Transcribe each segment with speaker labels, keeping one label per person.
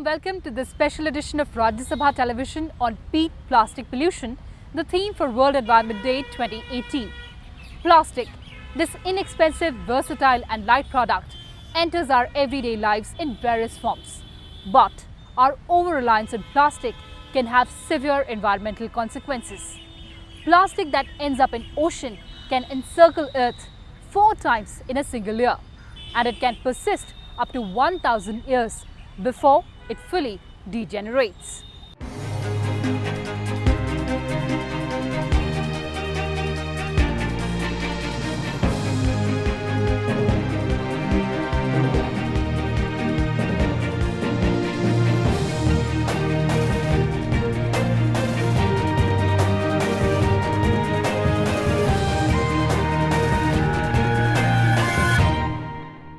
Speaker 1: warm welcome to this special edition of Rajya Sabha Television on peat plastic pollution, the theme for World Environment Day 2018. Plastic, this inexpensive, versatile and light product, enters our everyday lives in various forms. But our over-reliance on plastic can have severe environmental consequences. Plastic that ends up in ocean can encircle Earth 4 times in a single year, and it can persist up to 1,000 years before it fully degenerates.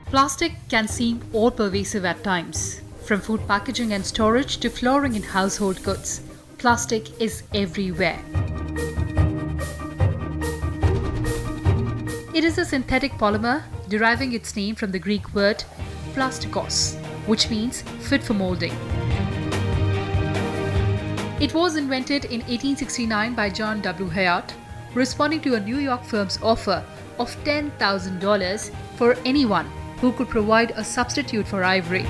Speaker 1: Plastic can seem all-pervasive at times. From food packaging and storage to flooring and household goods, plastic is everywhere. It is a synthetic polymer deriving its name from the Greek word plastikos, which means fit for molding. It was invented in 1869 by John W. Hyatt, responding to a New York firm's offer of $10,000 for anyone who could provide a substitute for ivory.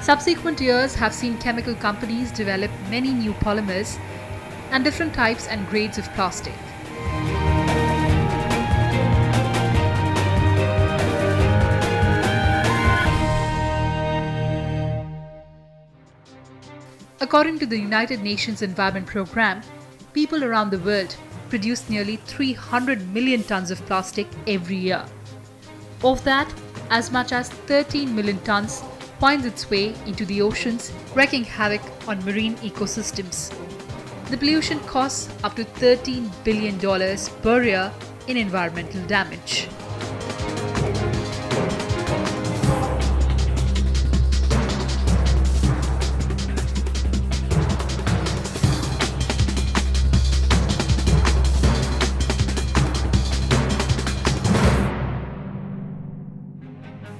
Speaker 1: Subsequent years have seen chemical companies develop many new polymers and different types and grades of plastic. According to the United Nations Environment Programme, people around the world produce nearly 300 million tons of plastic every year. Of that, as much as 13 million tons finds its way into the oceans, wreaking havoc on marine ecosystems. The pollution costs up to $13 billion per year in environmental damage.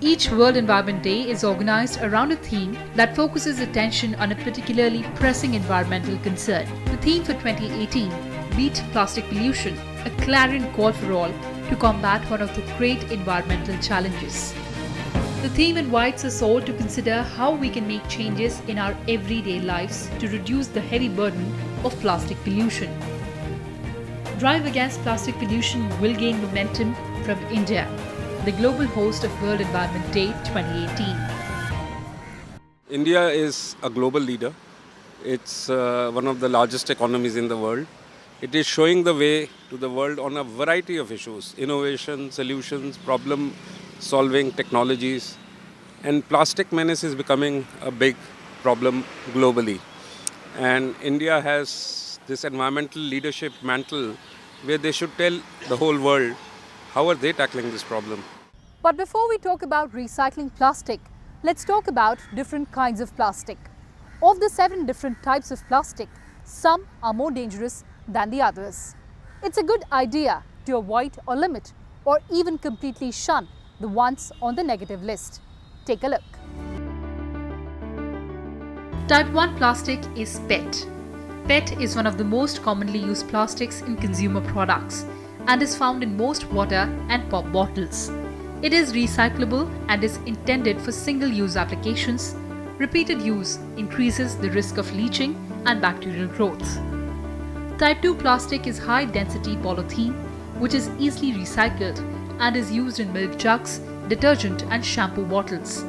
Speaker 1: Each World Environment Day is organized around a theme that focuses attention on a particularly pressing environmental concern. The theme for 2018, Beat Plastic Pollution, a clarion call for all to combat one of the great environmental challenges. The theme invites us all to consider how we can make changes in our everyday lives to reduce the heavy burden of plastic pollution. Drive Against Plastic Pollution will gain momentum from India, the global host of World Environment Day 2018.
Speaker 2: India is a global leader. It's one of the largest economies in the world. It is showing the way to the world on a variety of issues: innovation, solutions, problem-solving technologies. And plastic menace is becoming a big problem globally. And India has this environmental leadership mantle where they should tell the whole world how are they tackling this problem.
Speaker 1: But before we talk about recycling plastic, let's talk about different kinds of plastic. Of the 7 different types of plastic, some are more dangerous than the others. It's a good idea to avoid or limit or even completely shun the ones on the negative list. Take a look. Type 1 plastic is PET. PET is one of the most commonly used plastics in consumer products and is found in most water and pop bottles. It is recyclable and is intended for single-use applications. Repeated use increases the risk of leaching and bacterial growth. Type 2 plastic is high-density polythene, which is easily recycled and is used in milk jugs, detergent and shampoo bottles.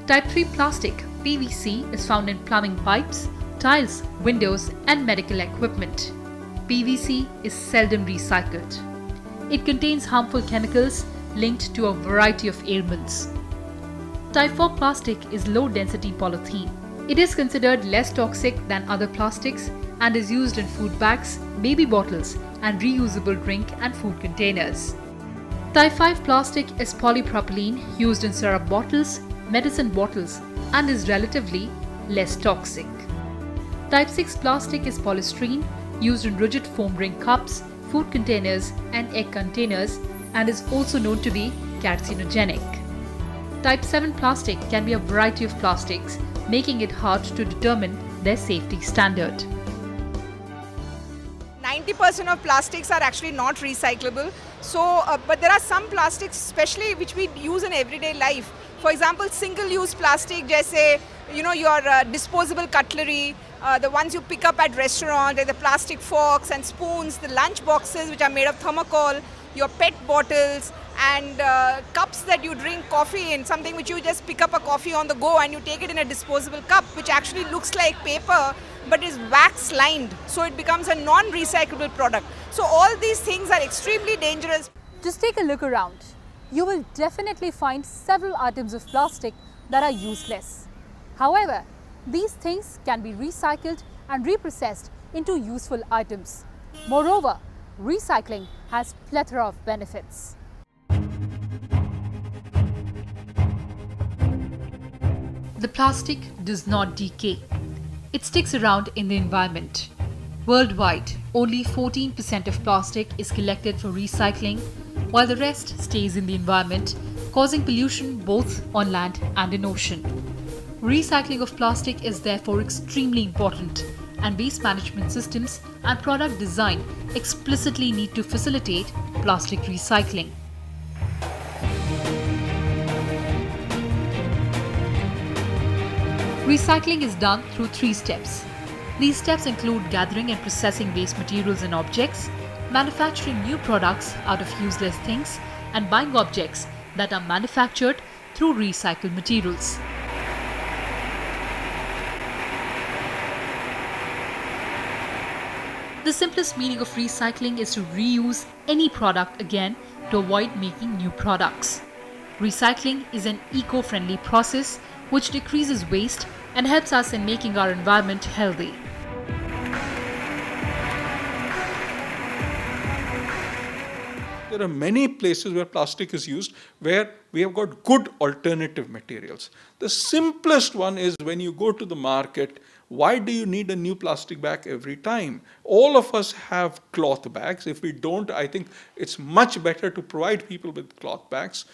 Speaker 1: Type 3 plastic, PVC, is found in plumbing pipes, tiles, windows and medical equipment. PVC is seldom recycled. It contains harmful chemicals linked to a variety of ailments. Type 4 plastic is low-density polythene. It is considered less toxic than other plastics and is used in food bags, baby bottles and reusable drink and food containers. Type 5 plastic is polypropylene used in syrup bottles, medicine bottles and is relatively less toxic. Type 6 plastic is polystyrene used in rigid foam drink cups, food containers and egg containers and is also known to be carcinogenic. Type 7 plastic can be a variety of plastics, making it hard to determine their safety standard.
Speaker 3: 90% of plastics are actually not recyclable. So, but there are some plastics, especially which we use in everyday life. For example, single-use plastic, jaise, your disposable cutlery, the ones you pick up at restaurants, like the plastic forks and spoons, the lunch boxes which are made of thermocol, your pet bottles, and cups that you drink coffee in, something which you just pick up a coffee on the go and you take it in a disposable cup, which actually looks like paper but is wax lined, so it becomes a non-recyclable product. So all these things are extremely dangerous.
Speaker 4: Just take a look around. You will definitely find several items of plastic that are useless. However, these things can be recycled and reprocessed into useful items. Moreover, recycling has plethora of benefits.
Speaker 1: The plastic does not decay. It sticks around in the environment. Worldwide, only 14% of plastic is collected for recycling, while the rest stays in the environment, causing pollution both on land and in ocean. Recycling of plastic is therefore extremely important, and waste management systems and product design explicitly need to facilitate plastic recycling. Recycling is done through 3 steps. These steps include gathering and processing waste materials and objects, manufacturing new products out of useless things, and buying objects that are manufactured through recycled materials. The simplest meaning of recycling is to reuse any product again to avoid making new products. Recycling is an eco-friendly process which decreases waste and helps us in making our environment healthy.
Speaker 5: There are many places where plastic is used where we have got good alternative materials. The simplest one is when you go to the market, why do you need a new plastic bag every time? All of us have cloth bags. If we don't, I think it's much better to provide people with cloth bags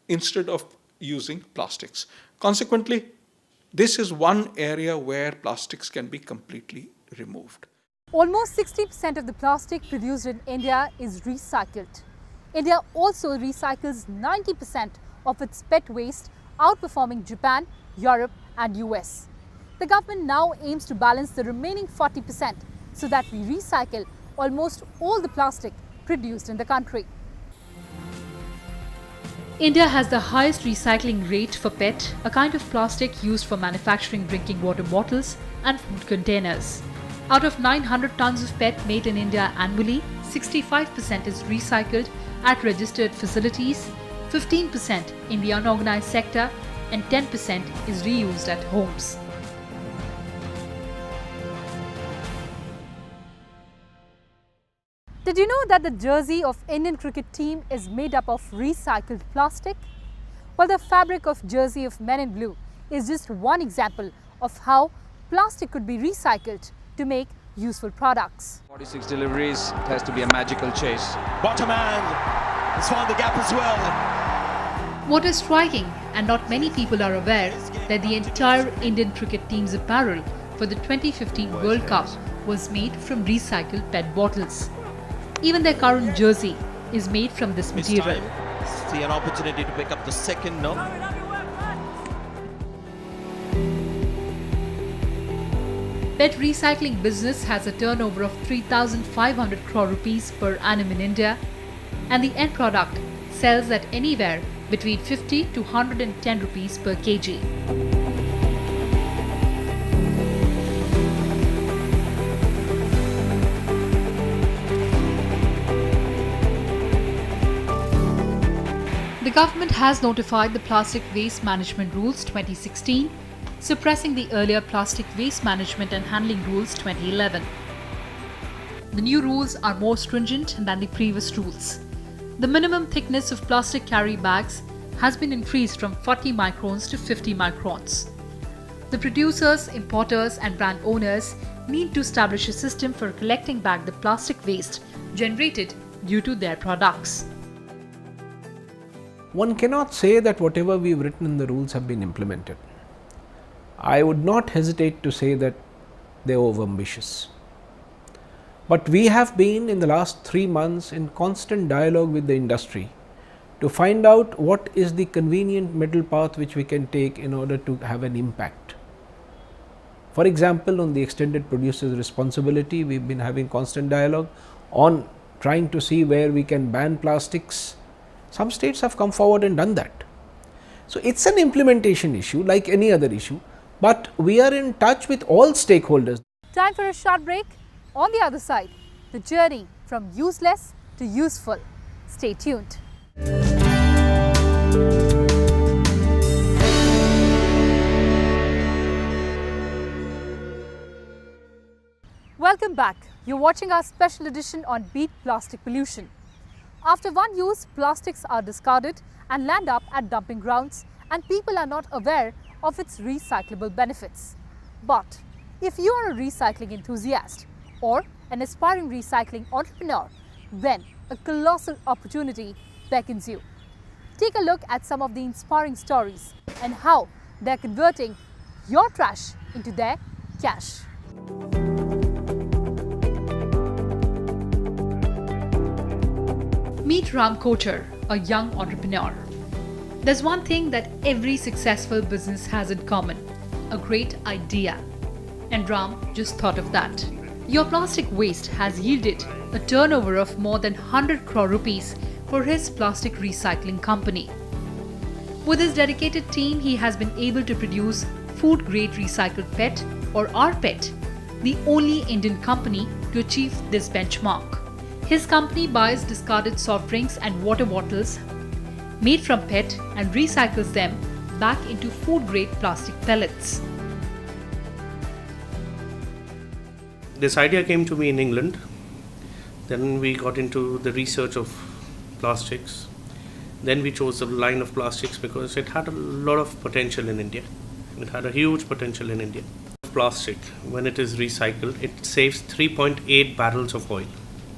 Speaker 5: instead of using plastics. Consequently, this is one area where plastics can be completely removed.
Speaker 4: Almost 60% of the plastic produced in India is recycled. India also recycles 90% of its PET waste, outperforming Japan, Europe and US. The government now aims to balance the remaining 40% so that we recycle almost all the plastic produced in the country.
Speaker 1: India has the highest recycling rate for PET, a kind of plastic used for manufacturing drinking water bottles and food containers. Out of 900 tons of PET made in India annually, 65% is recycled at registered facilities, 15% in the unorganized sector, and 10% is reused at homes.
Speaker 4: Did you know that the jersey of Indian cricket team is made up of recycled plastic? Well, the fabric of jersey of Men in Blue is just one example of how plastic could be recycled to make useful products.
Speaker 6: 46 deliveries, it has to be a magical chase.
Speaker 7: Bottom man has found the gap as well.
Speaker 1: What is striking, and not many people are aware, that the entire Indian cricket team's apparel for the 2015 World Cup was made from recycled PET bottles. Even their current jersey is made from this material.
Speaker 7: See an opportunity to pick up the second, no?
Speaker 1: PET recycling business has a turnover of 3,500 crore rupees per annum in India, and the end product sells at anywhere between 50 to 110 rupees per kg. The government has notified the Plastic Waste Management Rules 2016, suppressing the earlier Plastic Waste Management and Handling Rules 2011. The new rules are more stringent than the previous rules. The minimum thickness of plastic carry bags has been increased from 40 microns to 50 microns. The producers, importers and brand owners need to establish a system for collecting back the plastic waste generated due to their products.
Speaker 8: one cannot say that whatever we have written in the rules have been implemented. I would not hesitate to say that they are over ambitious. But we have been in the last 3 months in constant dialogue with the industry to find out what is the convenient middle path which we can take in order to have an impact. For example, on the extended producer's responsibility, we have been having constant dialogue on trying to see where we can ban plastics. Some states have come forward and done that. So, it is an implementation issue like any other issue, but we are in touch with all stakeholders.
Speaker 4: Time for a short break. On the other side, the journey from useless to useful. Stay tuned. Welcome back. You're watching our special edition on Beat Plastic Pollution. After one use, plastics are discarded and land up at dumping grounds, and people are not aware of its recyclable benefits. But if you are a recycling enthusiast or an aspiring recycling entrepreneur, then a colossal opportunity beckons you. Take a look at some of the inspiring stories and how they're converting your trash into their cash.
Speaker 1: Meet Ram Kochar, a young entrepreneur. There's one thing that every successful business has in common: a great idea. And Ram just thought of that. Your plastic waste has yielded a turnover of more than 100 crore rupees for his plastic recycling company. With his dedicated team, he has been able to produce food-grade recycled PET or rPET, the only Indian company to achieve this benchmark. His company buys discarded soft drinks and water bottles made from PET and recycles them back into food-grade plastic pellets.
Speaker 9: This idea came to me in England. Then we got into the research of plastics. Then we chose the line of plastics because it had a lot of potential in India. It had a huge potential in India. Plastic, when it is recycled, it saves 3.8 barrels of oil.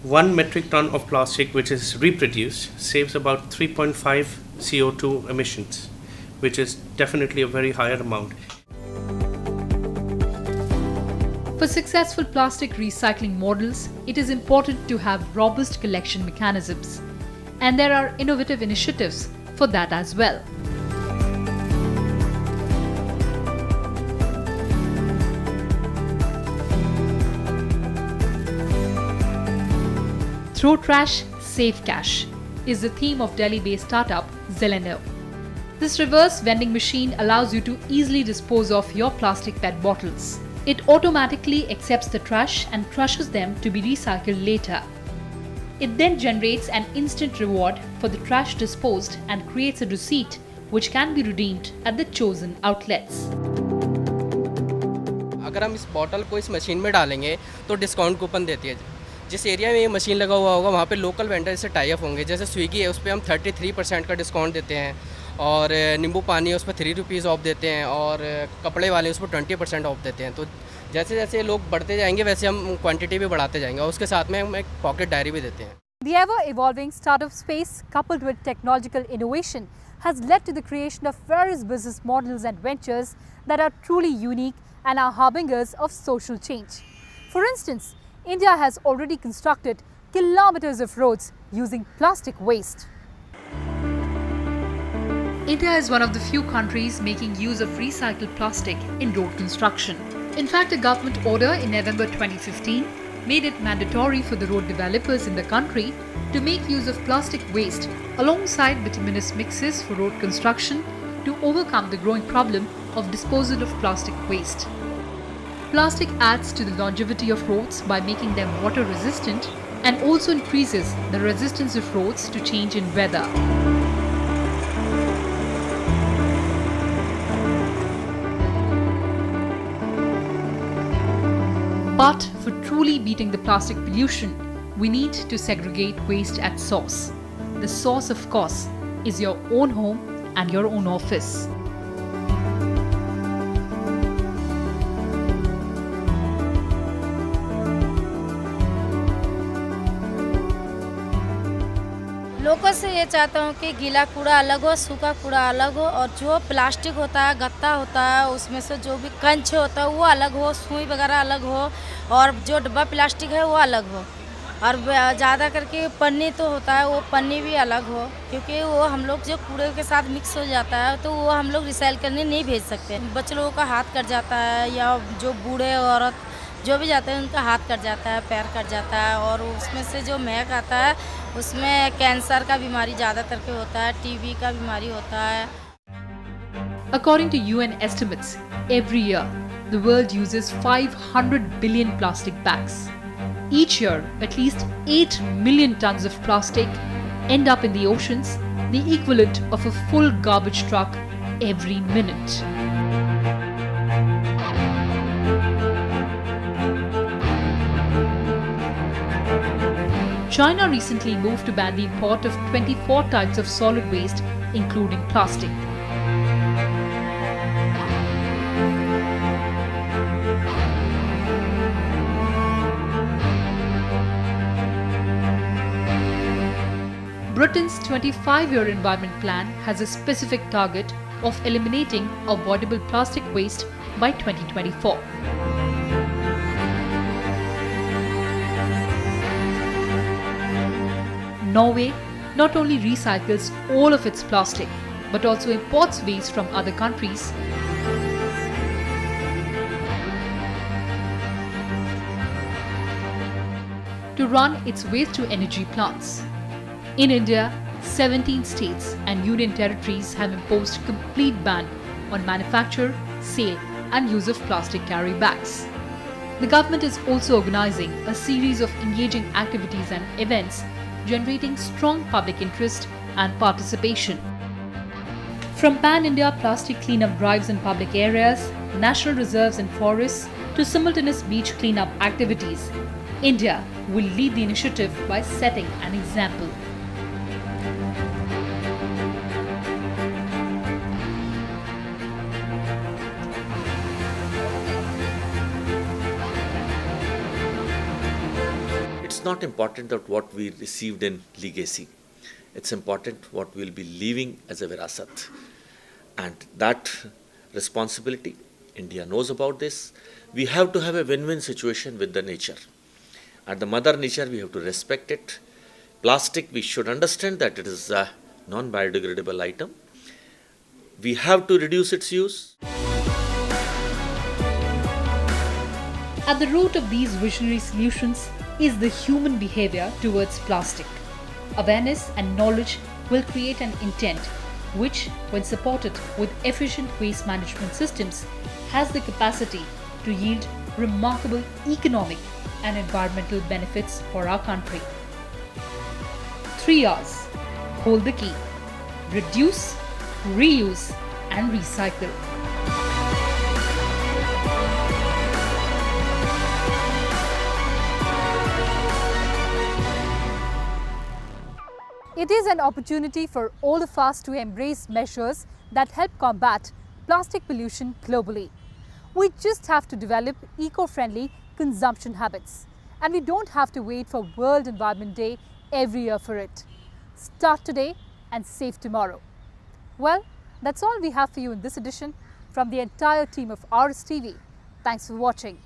Speaker 9: 1 metric ton of plastic which is reproduced saves about 3.5 CO2 emissions, which is definitely a very higher amount.
Speaker 1: For successful plastic recycling models, it is important to have robust collection mechanisms, and there are innovative initiatives for that as well. Throw trash, save cash is the theme of Delhi-based startup Zeleno. This reverse vending machine allows you to easily dispose of your plastic PET bottles. It automatically accepts the trash and crushes them to be recycled later. It then generates an instant reward for the trash disposed and creates a receipt which can be redeemed at the chosen outlets.
Speaker 10: अगर हम इस bottle को इस machine में डालेंगे तो discount coupon देती है। जिस एरिया में ये मशीन लगा हुआ होगा वहाँ पे लोकल वेंडर से टाई अप होंगे। जैसे स्विगी है, उस पर हम 33% का डिस्काउंट देते हैं, और नींबू पानी है उस पर 3 रुपीज़ ऑफ देते हैं, और कपड़े वाले उस पर 20% ऑफ देते हैं। तो जैसे जैसे लोग बढ़ते जाएंगे वैसे हम क्वांटिटी भी बढ़ाते जाएंगे, और उसके साथ में हम एक पॉकेट डायरी भी देते हैं।
Speaker 4: The ever-evolving startup space, coupled with technological innovation, has led to the creation of various business models and ventures that are truly unique and are harbingers of social change. For instance, India has already constructed kilometers of roads using plastic waste.
Speaker 1: India is one of the few countries making use of recycled plastic in road construction. In fact, a government order in November 2015 made it mandatory for the road developers in the country to make use of plastic waste alongside bituminous mixes for road construction to overcome the growing problem of disposal of plastic waste. Plastic adds to the longevity of roads by making them water resistant and also increases the resistance of roads to change in weather. But for truly beating the plastic pollution, we need to segregate waste at source. The source, of course, is your own home and your own office.
Speaker 11: लोगों से ये चाहता हूँ कि गीला कूड़ा अलग हो, सूखा कूड़ा अलग हो, और जो प्लास्टिक होता है, गत्ता होता है, उसमें से जो भी कंच होता है वो अलग हो, सुई वगैरह अलग हो, और जो डब्बा प्लास्टिक है वो अलग हो, और ज़्यादा करके पन्नी तो होता है वो पन्नी भी अलग हो, क्योंकि वो हम लोग जो कूड़े के साथ मिक्स हो जाता है तो वो हम लोग रिसाइकिल करने नहीं भेज सकते। बच्चे लोगों का हाथ कट जाता है, या जो बूढ़े औरत जो भी जाते हैं उनका हाथ कट जाता है, पैर कट जाता है, और उसमें से जो महक आता है उसमें कैंसर का बीमारी ज़्यादातर के होता है, टीबी का बीमारी होता है।
Speaker 1: According to UN estimates, every year the world uses 500 billion plastic bags. Each year, at least 8 million tons of plastic end up in the oceans, the equivalent of a full garbage truck every minute. China recently moved to ban the import of 24 types of solid waste, including plastic. Britain's 25-year environment plan has a specific target of eliminating avoidable plastic waste by 2024. Norway not only recycles all of its plastic, but also imports waste from other countries to run its waste-to-energy plants. In India, 17 states and union territories have imposed complete ban on manufacture, sale and use of plastic carry bags. The government is also organizing a series of engaging activities and events generating strong public interest and participation. From pan-India plastic cleanup drives in public areas, national reserves and forests, to simultaneous beach cleanup activities, India will lead the initiative by setting an example.
Speaker 12: It's not important that what we received in legacy. It's important what we'll be leaving as a virasat. And that responsibility, India knows about this. We have to have a win-win situation with the nature. And the mother nature, we have to respect it. Plastic, we should understand that it is a non-biodegradable item. We have to reduce its use.
Speaker 1: At the root of these visionary solutions is the human behavior towards plastic. Awareness and knowledge will create an intent which, when supported with efficient waste management systems, has the capacity to yield remarkable economic and environmental benefits for our country. 3 R's. Hold the key. Reduce, reuse and recycle.
Speaker 4: It is an opportunity for all of us to embrace measures that help combat plastic pollution globally. We just have to develop eco-friendly consumption habits, and we don't have to wait for World Environment Day every year for it. Start today and save tomorrow. Well, that's all we have for you in this edition from the entire team of RSTV. Thanks for watching.